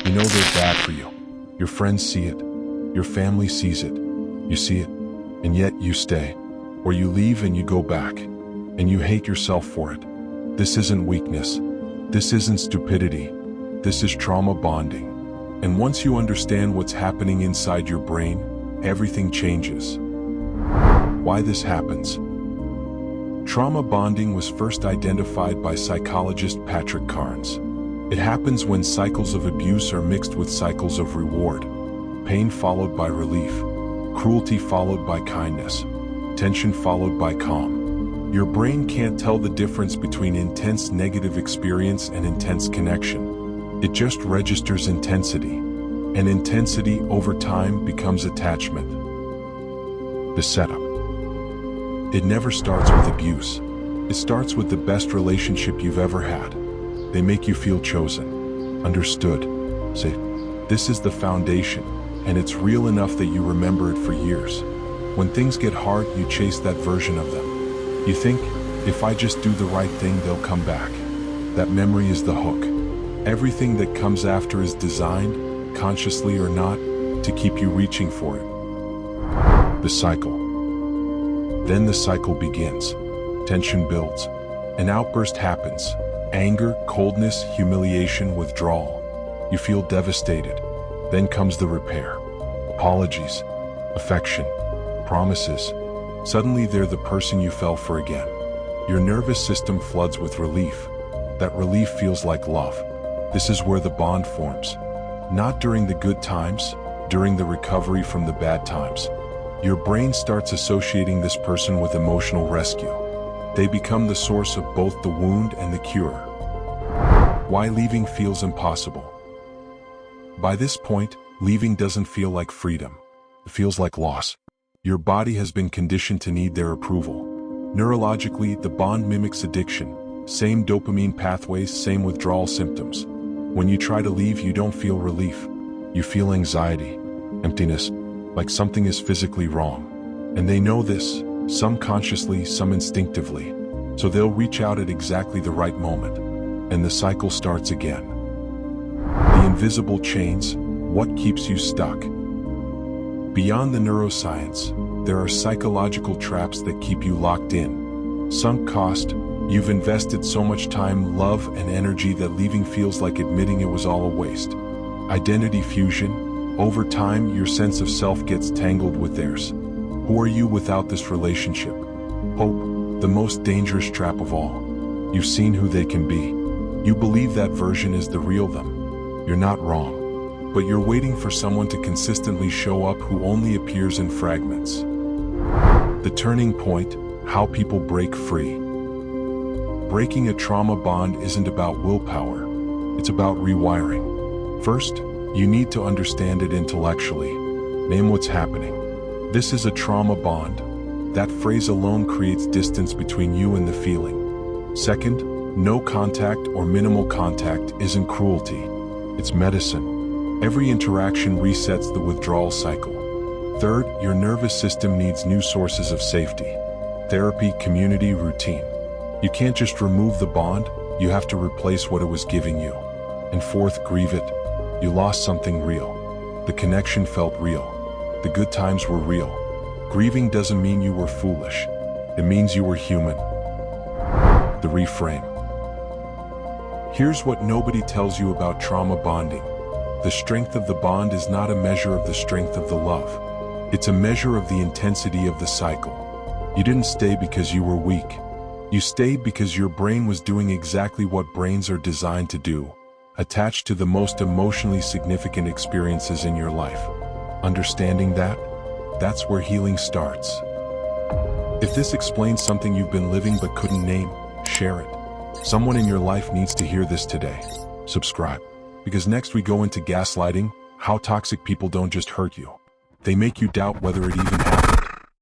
You know they're bad for you. Your friends see it. Your family sees it. You see it, and yet you stay. Or you leave and you go back, and you hate yourself for it. This isn't weakness. This isn't stupidity. This is trauma bonding. And once you understand what's happening inside your brain, everything changes. Why this happens? Trauma bonding was first identified by psychologist Patrick Carnes. It happens when cycles of abuse are mixed with cycles of reward. Pain followed by relief. Cruelty followed by kindness. Tension followed by calm. Your brain can't tell the difference between intense negative experience and intense connection. It just registers intensity. And intensity over time becomes attachment. The setup. It never starts with abuse. It starts with the best relationship you've ever had. They make you feel chosen, understood, safe. This is the foundation, and it's real enough that you remember it for years. When things get hard, you chase that version of them. You think, if I just do the right thing, they'll come back. That memory is the hook. Everything that comes after is designed, consciously or not, to keep you reaching for it. The cycle. Then the cycle begins. Tension builds. An outburst happens. Anger, coldness, humiliation, withdrawal. You feel devastated. Then comes the repair. Apologies, affection, promises. Suddenly they're the person you fell for again. Your nervous system floods with relief. That relief feels like love. This is where the bond forms. Not during the good times, during the recovery from the bad times. Your brain starts associating this person with emotional rescue. They become the source of both the wound and the cure. Why leaving feels impossible. By this point, leaving doesn't feel like freedom. It feels like loss. Your body has been conditioned to need their approval. Neurologically, the bond mimics addiction. Same dopamine pathways, same withdrawal symptoms. When you try to leave, you don't feel relief. You feel anxiety, emptiness, like something is physically wrong. And they know this, some consciously, some instinctively. So they'll reach out at exactly the right moment. And the cycle starts again. The invisible chains, what keeps you stuck? Beyond the neuroscience, there are psychological traps that keep you locked in. Sunk cost, you've invested so much time, love, and energy that leaving feels like admitting it was all a waste. Identity fusion, over time your sense of self gets tangled with theirs. Who are you without this relationship? Hope, the most dangerous trap of all. You've seen who they can be. You believe that version is the real them. You're not wrong. But you're waiting for someone to consistently show up who only appears in fragments. The turning point, how people break free. Breaking a trauma bond isn't about willpower. It's about rewiring. First, you need to understand it intellectually. Name what's happening. This is a trauma bond. That phrase alone creates distance between you and the feeling. Second, no contact or minimal contact isn't cruelty. It's medicine. Every interaction resets the withdrawal cycle. Third, your nervous system needs new sources of safety. Therapy, community, routine. You can't just remove the bond, you have to replace what it was giving you. And fourth, grieve it. You lost something real. The connection felt real. The good times were real. Grieving doesn't mean you were foolish. It means you were human. The reframe. Here's what nobody tells you about trauma bonding. The strength of the bond is not a measure of the strength of the love. It's a measure of the intensity of the cycle. You didn't stay because you were weak. You stayed because your brain was doing exactly what brains are designed to do, attached to the most emotionally significant experiences in your life. Understanding that, that's where healing starts. If this explains something you've been living but couldn't name, share it. Someone in your life needs to hear this today. Subscribe. Because next we go into gaslighting, how toxic people don't just hurt you. They make you doubt whether it even happened.